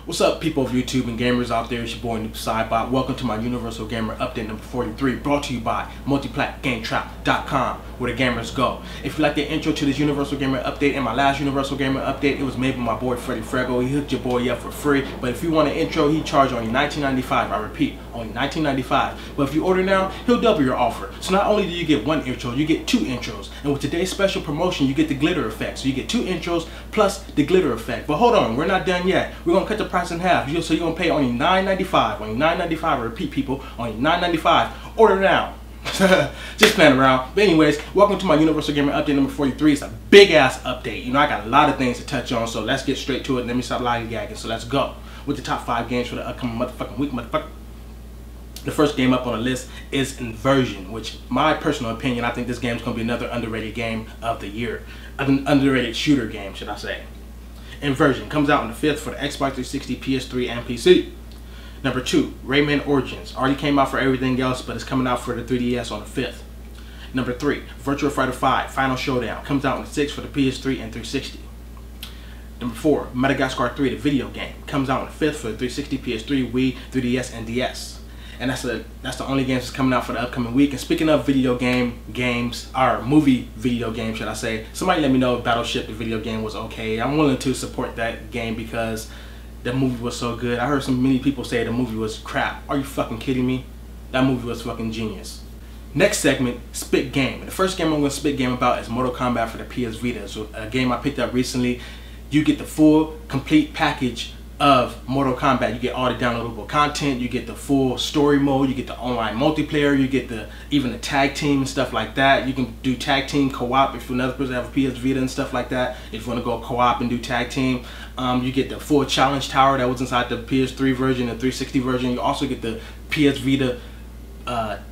What's up, people of YouTube and gamers out there? It's your boy Noob Sidebot. Welcome to my Universal Gamer Update number 43, brought to you by multiplatgametrap.com, where the gamers go. If you like the intro to this Universal Gamer Update and my last Universal Gamer Update, it was made by my boy Freddy Frego. He hooked your boy up for free. But if you want an intro, he charged only $19.95. I repeat, only $19.95. But if you order now, he'll double your offer. So not only do you get one intro, you get two intros. And with today's special promotion, you get the glitter effect. So you get two intros plus the glitter effect. But hold on, we're not done yet. We're gonna cut the price in half. So you're gonna pay only $9.95. Only $9.95. I repeat, people, only $9.95. Order now. Just playing around. But anyways, welcome to my Universal Gamer Update number 43. It's a big ass update. You know, I got a lot of things to touch on, so let's get straight to it. Let me stop lollygagging. So let's go with the top 5 games for the upcoming motherfucking week, motherfucker. The first game up on the list is Inversion, which, my personal opinion, I think this game is going to be another underrated game of the year. An underrated shooter game, should I say. Inversion comes out on the 5th for the Xbox 360, PS3, and PC. Number 2, Rayman Origins. Already came out for everything else, but it's coming out for the 3DS on the 5th. Number 3, Virtua Fighter 5 Final Showdown. Comes out on the 6th for the PS3 and 360. Number 4, Madagascar 3, the video game. Comes out on the 5th for the 360, PS3, Wii, 3DS, and DS. And that's the only games that's coming out for the upcoming week. And speaking of video games, or movie video games, should I say, somebody let me know if Battleship, the video game, was okay. I'm willing to support that game because the movie was so good. I heard many people say the movie was crap. Are you fucking kidding me? That movie was fucking genius. Next segment, Spit Game. The first game I'm going to spit game about is Mortal Kombat for the PS Vita. So a game I picked up recently. You get the full, complete package of Mortal Kombat. You get all the downloadable content, you get the full story mode, you get the online multiplayer, you get even the tag team and stuff like that. You can do tag team co-op if another person have a PS Vita and stuff like that. If you want to go co-op and do tag team, you get the full challenge tower that was inside the PS3 version and 360 version. You also get the PS Vita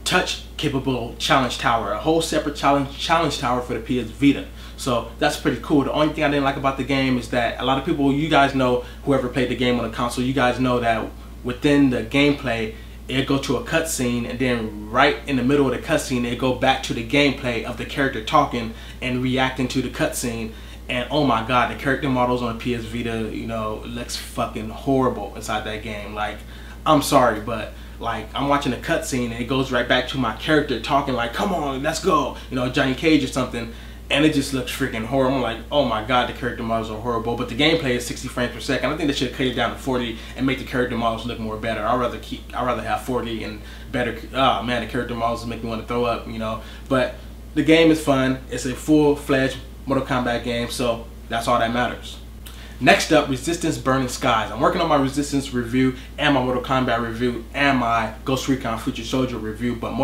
touch capable challenge tower, a whole separate challenge tower for the PS Vita. So that's pretty cool. The only thing I didn't like about the game is that a lot of people, you guys know, whoever played the game on the console, you guys know that within the gameplay, it go to a cutscene, and then right in the middle of the cutscene, it go back to the gameplay of the character talking and reacting to the cutscene. And oh my god, the character models on the PS Vita, you know, looks fucking horrible inside that game. Like, I'm sorry, but like, I'm watching a cutscene and it goes right back to my character talking like, come on, let's go, you know, Johnny Cage or something. And it just looks freaking horrible. I'm like, oh my god, the character models are horrible. But the gameplay is 60 frames per second. I think they should cut it down to 40 and make the character models look more better. I'd rather have 40 and better. Oh man, the character models make me want to throw up, you know. But the game is fun. It's a full-fledged Mortal Kombat game, so that's all that matters. Next up, Resistance Burning Skies. I'm working on my Resistance review and my Mortal Kombat review and my Ghost Recon Future Soldier review. But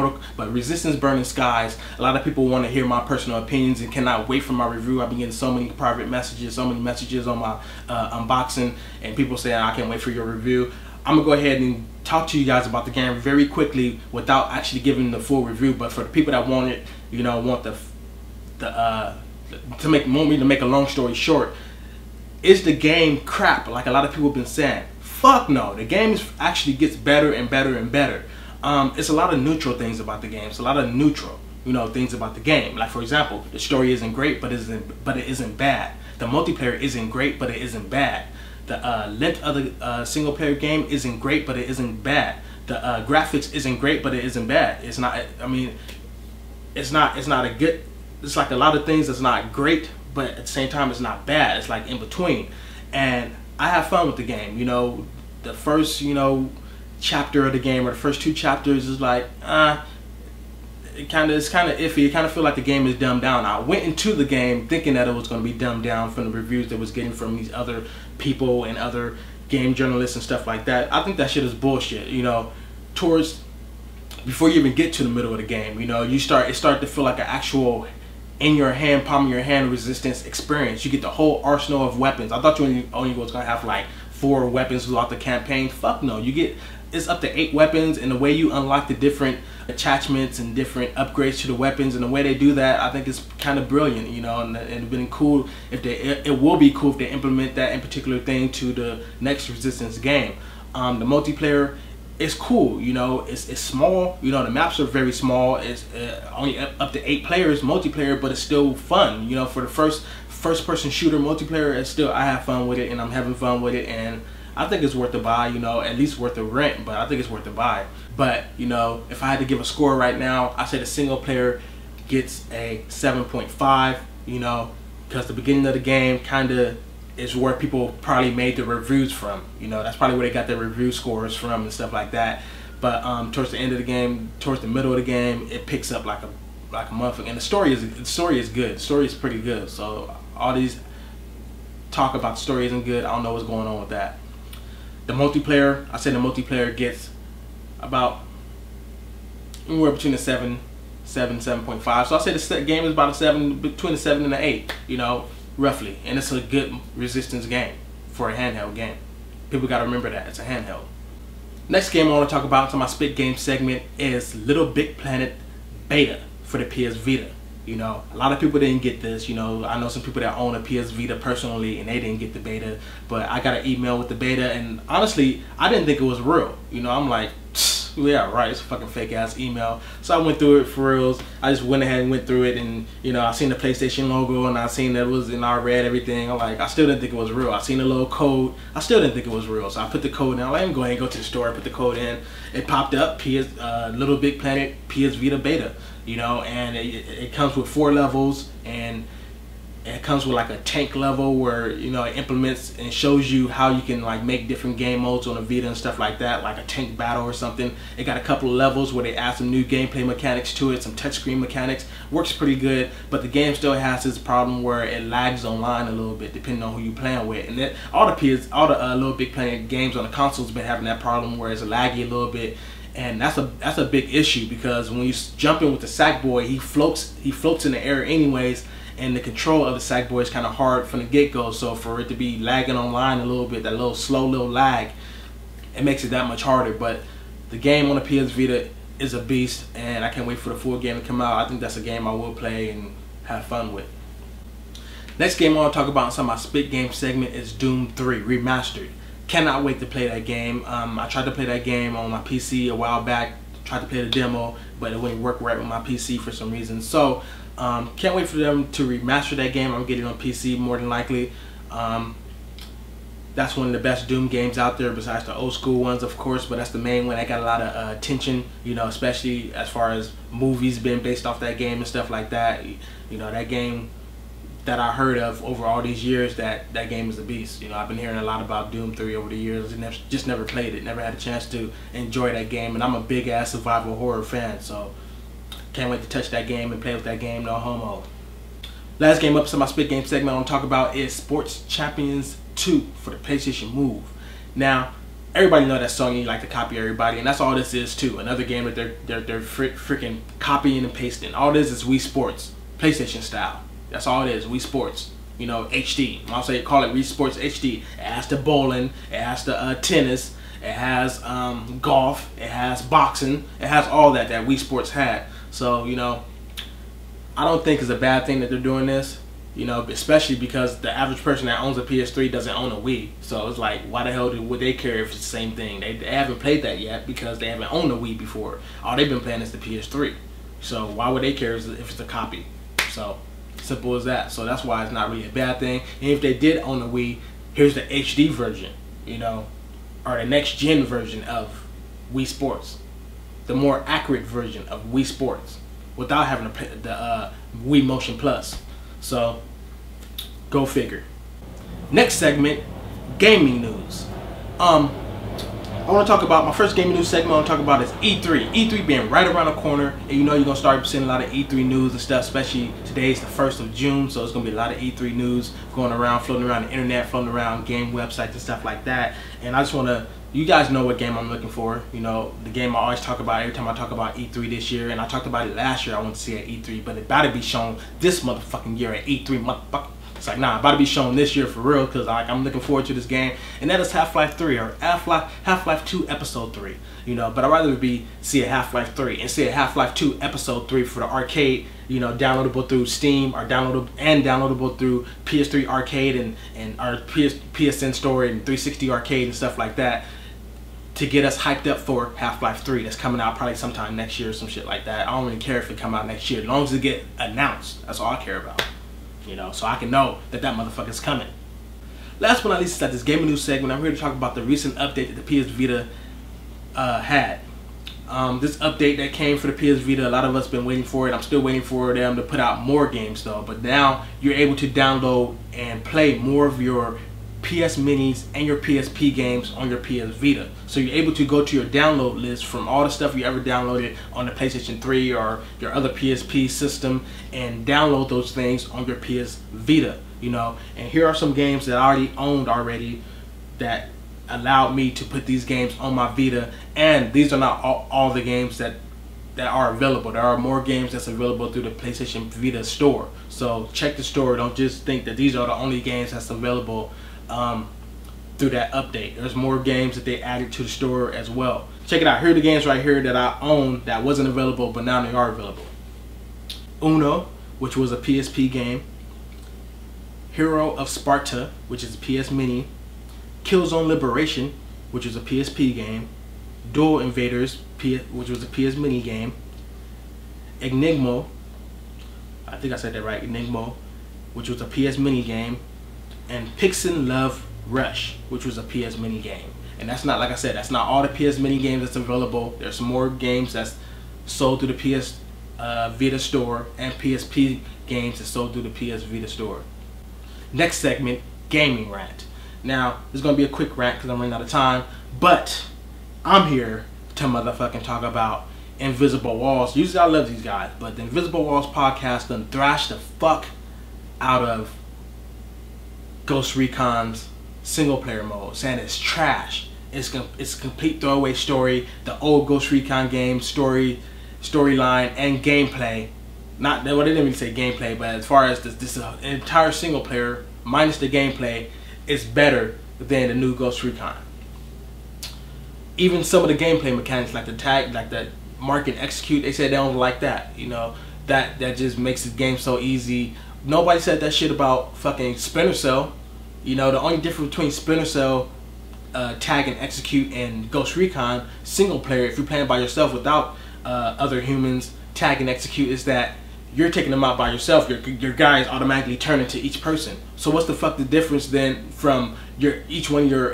Resistance Burning Skies, a lot of people want to hear my personal opinions and cannot wait for my review. I've been getting so many private messages, so many messages on my unboxing, and people saying I can't wait for your review. I'm going to go ahead and talk to you guys about the game very quickly without actually giving the full review. But for the people that want it, you know, want me to make a long story short, is the game crap like a lot of people have been saying? Fuck no. The game actually gets better and better and better. It's a lot of neutral things about the game. It's a lot of neutral, you know, things about the game. Like, for example, the story isn't great, but it isn't bad. The multiplayer isn't great, but it isn't bad. The length of the single player game isn't great, but it isn't bad. The graphics isn't great, but it isn't bad. It's not. I mean, it's not a good. It's like a lot of things that's not great, but at the same time it's not bad. It's like in between. And I have fun with the game. You know, the first, you know, chapter of the game, or the first 2 chapters is like, it's kind of iffy. You kind of feel like the game is dumbed down. I went into the game thinking that it was going to be dumbed down from the reviews that was getting from these other people and other game journalists and stuff like that. I think that shit is bullshit. You know, before you even get to the middle of the game, you know, it start to feel like an actual in your hand, palm of your hand Resistance experience. You get the whole arsenal of weapons. I thought you only was gonna have like 4 weapons throughout the campaign. Fuck no, it's up to 8 weapons, and the way you unlock the different attachments and different upgrades to the weapons, and the way they do that, I think it's kind of brilliant, you know. And it'd been cool if it will be cool if they implement that in particular thing to the next Resistance game. The multiplayer, it's cool, you know. It's small, you know. The maps are very small. It's only up to 8 players multiplayer, but it's still fun, you know. For the first person shooter multiplayer, it's still, I have fun with it, and I'm having fun with it, and I think it's worth the buy, you know, at least worth the rent, but I think it's worth the buy. But, you know, if I had to give a score right now, I say the single player gets a 7.5, you know, because the beginning of the game kind of is where people probably made the reviews from. You know, that's probably where they got their review scores from and stuff like that. But towards the end of the game, towards the middle of the game, it picks up like a motherfucker. And the story is good. The story is pretty good. So all these talk about the story isn't good. I don't know what's going on with that. The multiplayer, I say the multiplayer gets about anywhere between a 7.5. So I say the game is about a 7, between a 7 and an 8, you know, roughly. And it's a good resistance game for a handheld game. People got to remember that it's a handheld. Next game I want to talk about in my Spit Game segment is Little Big Planet Beta for the PS Vita. You know, a lot of people didn't get this. You know, I know some people that own a PS Vita personally and they didn't get the beta, but I got an email with the beta, and honestly, I didn't think it was real. You know, I'm like, yeah, right, it's a fucking fake ass email. So I went through it for reals. I just went ahead and went through it, and you know, I seen the PlayStation logo and I seen that it was, and I read everything. I'm like, I still didn't think it was real. I seen the little code, I still didn't think it was real. So I put the code in. I'm like, let me go ahead and go to the store, put the code in. It popped up, Little Big Planet PS Vita beta. You know, and it comes with 4 levels, and it comes with like a tank level where, you know, it implements and shows you how you can like make different game modes on a Vita and stuff like that, like a tank battle or something. It got a couple of levels where they add some new gameplay mechanics to it, some touchscreen mechanics. Works pretty good, but the game still has this problem where it lags online a little bit depending on who you playing with. And all the Little Big Planet games on the consoles been having that problem where it's laggy a little bit. And that's a big issue, because when you jump in with the Sackboy, he floats in the air anyways, and the control of the Sackboy is kind of hard from the get-go. So for it to be lagging online a little bit, that little slow lag, it makes it that much harder. But the game on the PS Vita is a beast, and I can't wait for the full game to come out. I think that's a game I will play and have fun with. Next game I want to talk about in some of my Spit Game segment is Doom 3 Remastered. Cannot wait to play that game. I tried to play that game on my PC a while back, tried to play the demo, but it wouldn't work right with my PC for some reason. So can't wait for them to remaster that game. I'm getting it on PC more than likely. That's one of the best Doom games out there, besides the old school ones, of course, but that's the main one. I got a lot of attention, you know, especially as far as movies being based off that game and stuff like that. You know, that game that I heard of over all these years, that game is a beast. You know, I've been hearing a lot about Doom 3 over the years, and just never played it, never had a chance to enjoy that game. And I'm a big ass survival horror fan, so can't wait to touch that game and play with that game, no homo. Last game up to my Spit Game segment I want to talk about is Sports Champions 2 for the PlayStation Move. Now, everybody know that Sony like to copy everybody, and that's all this is too. Another game that they're freaking copying and pasting. All this is Wii Sports, PlayStation style. That's all it is, Wii Sports, you know, HD. I'll say call it Wii Sports HD. It has the bowling, it has the tennis, it has golf, it has boxing, it has all that Wii Sports had. So, you know, I don't think it's a bad thing that they're doing this, you know, especially because the average person that owns a PS3 doesn't own a Wii. So it's like, why the hell would they care if it's the same thing? They haven't played that yet because they haven't owned a Wii before. All they've been playing is the PS3. So why would they care if it's a copy? So simple as that. So that's why it's not really a bad thing. And if they did own a Wii, here's the HD version, you know, or the next gen version of Wii Sports, the more accurate version of Wii Sports, without having the Wii Motion Plus. So go figure. Next segment, gaming news. I want to talk about my first gaming news segment. I want to talk about is E3. E3 being right around the corner, and you know you're gonna start seeing a lot of E3 news and stuff. Especially today's the 1st of June, so it's gonna be a lot of E3 news going around, floating around the internet, floating around game websites and stuff like that. And I just want to, you guys know what game I'm looking for. You know, the game I always talk about every time I talk about E3 this year, and I talked about it last year. I want to see at E3, but it about to be shown this motherfucking year at E3, motherfucker. It's like, nah, about to be shown this year for real, because like, I'm looking forward to this game, and that is Half-Life 3 or Half-Life 2 Episode 3. You know, but I'd rather see a Half-Life 3 and see a Half-Life 2 Episode 3 for the arcade. You know, downloadable through Steam or downloadable through PS3 Arcade and our PSN Store and 360 Arcade and stuff like that, to get us hyped up for Half-Life 3 that's coming out probably sometime next year or some shit like that. I don't really care if it come out next year, as long as it get announced. That's all I care about. You know, so I can know that that motherfucker's coming. last but not least, at this gaming news segment, I'm here to talk about the recent update that the PS Vita had. This update that came for the PS Vita, a lot of us been waiting for it. I'm still waiting for them to put out more games though. But now you're able to download and play more of your PS Minis and your PSP games on your PS Vita. So you're able to go to your download list from all the stuff you ever downloaded on the PlayStation 3 or your other PSP system and download those things on your PS Vita, you know. And here are some games that I already owned that allowed me to put these games on my Vita. And these are not all the games that are available. There are more games that's available through the PlayStation Vita store. So check the store. Don't just think that these are the only games that's available through that update. There's more games that they added to the store as well. Check it out. Here are the games right here that I own that wasn't available, but now they are available. Uno, which was a PSP game. Hero of Sparta, which is a PS Mini. Killzone Liberation, which was a PSP game. Duel Invaders, which was a PS Mini game. Enigmo, I think I said that right, Enigmo, which was a PS Mini game. And Pixel Love Rush, which was a PS Mini game. And that's not, like I said, that's not all the PS Mini games that's available. There's some more games that's sold through the PS Vita store, and PSP games that's sold through the PS Vita store. Next segment, gaming rant. Now, this is going to be a quick rant because I'm running out of time, but I'm here to motherfucking talk about Invisible Walls. Usually I love these guys, but the Invisible Walls podcast done thrashed the fuck out of Ghost Recon's single player mode, saying it's trash. It's a complete throwaway story. The old Ghost Recon game storyline and gameplay. Not well, they didn't even say gameplay, but as far as this entire single player minus the gameplay, it's better than the new Ghost Recon. Even some of the gameplay mechanics, like the tag, like the mark and execute, they said they don't like that. You know, that just makes the game so easy. Nobody said that shit about fucking Splinter Cell. You know, the only difference between Splinter Cell tag and execute and Ghost Recon single player, if you're playing by yourself without other humans, tag and execute, is that you're taking them out by yourself. Your guys automatically turn into each person. So what's the fuck the difference then from each one of your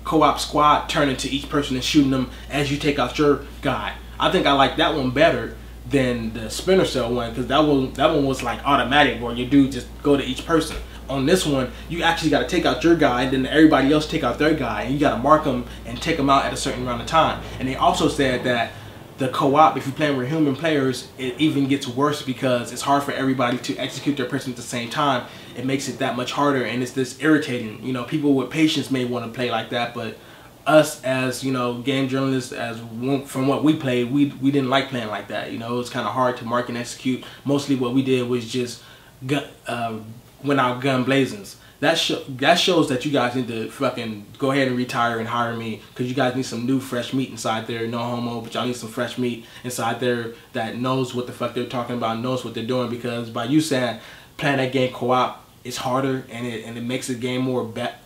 co-op squad turning to each person and shooting them as you take out your guy? I think I like that one better than the Splinter Cell one, because that one was like automatic, where you do just go to each person. On this one, you actually got to take out your guy, and then everybody else take out their guy, and you got to mark them and take them out at a certain amount of time. And they also said that the co-op, if you're playing with human players, it even gets worse because it's hard for everybody to execute their person at the same time. It makes it that much harder, and it's this irritating. You know, people with patience may want to play like that, but us as, you know, game journalists, from what we played, we didn't like playing like that. You know, it was kind of hard to mark and execute. Mostly what we did was just went out gun blazing. That shows that you guys need to fucking go ahead and retire and hire me, because you guys need some new fresh meat inside there. No homo, but y'all need some fresh meat inside there that knows what the fuck they're talking about, knows what they're doing. Because by you saying playing that game co-op is harder, and it makes the game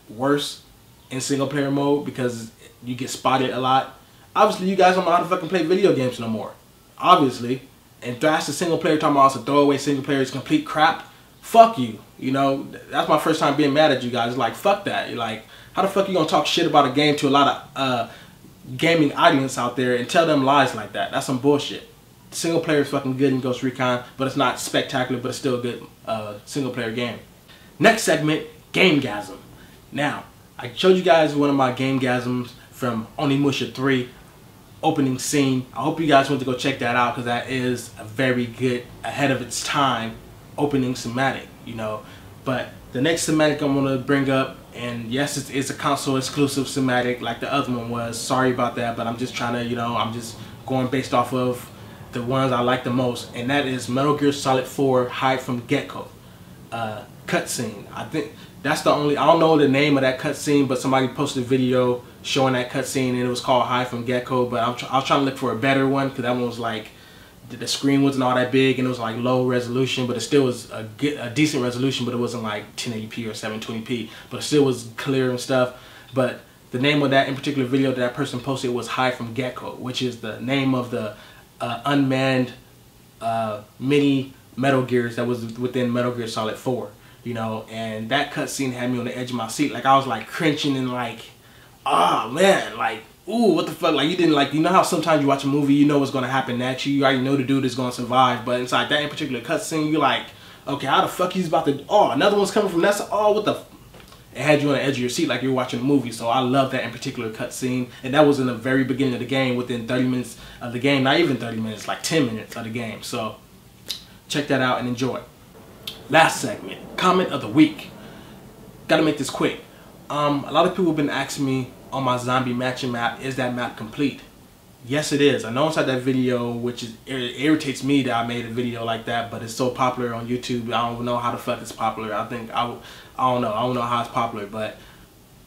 worse in single player mode because you get spotted a lot. Obviously, you guys don't know how to fucking play video games no more. Obviously, and thrash the single player, talking about it's a throwaway single player, is complete crap. Fuck you. You know, that's my first time being mad at you guys. Like, fuck that. You're like, how the fuck you gonna talk shit about a game to a lot of gaming audience out there and tell them lies like that? That's some bullshit. Single player is fucking good in Ghost Recon, but it's not spectacular, but it's still a good single player game. Next segment, Gamegasm. Now, I showed you guys one of my Gamegasms from Onimusha 3 opening scene. I hope you guys went to go check that out, because that is a very good, ahead of its time opening cinematic, you know. But the next cinematic I'm gonna bring up, and yes, it's a console exclusive cinematic like the other one was. Sorry about that, but I'm just trying to, you know, I'm just going based off of the ones I like the most, and that is Metal Gear Solid 4 Hide from Gecko cutscene. I think that's the only, I don't know the name of that cutscene, but somebody posted a video showing that cutscene, and it was called Hide from Gecko. But I was trying to look for a better one, because that one was like, the screen wasn't all that big, and it was like low resolution, but it still was a decent resolution, but it wasn't like 1080p or 720p, but it still was clear and stuff. But the name of that in particular video that person posted was Hide from Gecko, which is the name of the unmanned mini Metal Gears that was within Metal Gear Solid 4. you know, and that cutscene had me on the edge of my seat. Like, I was like cringing and like, oh man, like, ooh, what the fuck? Like, you didn't, like, you know how sometimes you watch a movie, you know what's gonna happen next, you already know the dude is gonna survive, but inside that in particular cutscene, you're like, okay, how the fuck he's about to, oh, another one's coming from that side, oh, what the, it had you on the edge of your seat like you're watching a movie. So I love that in particular cutscene, and that was in the very beginning of the game, within 30 minutes of the game, not even 30 minutes, like 10 minutes of the game. So check that out and enjoy. Last segment, comment of the week. Gotta make this quick. A lot of people have been asking me on my zombie matching map, is that map complete? Yes, it is. I know inside that video, which is, it irritates me that I made a video like that, but it's so popular on YouTube. I don't know how the fuck it's popular. I don't know how it's popular, but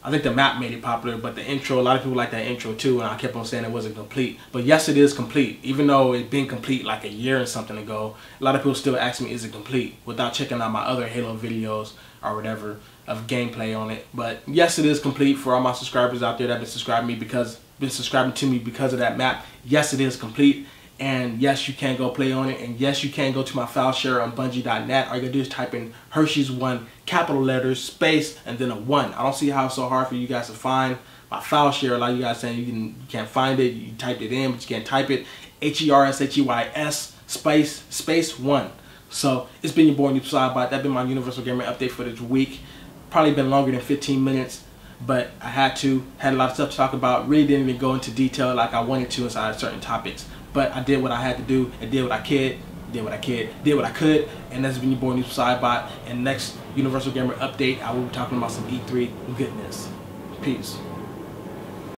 I think the map made it popular. But the intro, a lot of people like that intro too, and I kept on saying it wasn't complete. But yes, it is complete. Even though it's been complete like a year and something ago, a lot of people still ask me, is it complete? Without checking out my other Halo videos or whatever of gameplay on it. But yes, it is complete for all my subscribers out there that have been subscribing to me because of that map. Yes, it is complete, and yes, you can go play on it, and yes, you can go to my file share on Bungie.net. All you gotta do is type in Hershey's1, capital letters, space, and then a 1. I don't see how it's so hard for you guys to find my file share. A lot of you guys saying you can't find it, you typed it in, but you can't type it. HERSHEYS space 1. So it's been your boy NoobSidebot. That's been my Universal Gamer update for this week. Probably been longer than 15 minutes. But I had a lot of stuff to talk about. Really didn't even go into detail like I wanted to inside certain topics. But I did what I had to do and did what I could, and that's been your boy NoobSidebot. And next Universal Gamer update, I will be talking about some E3 goodness. Peace.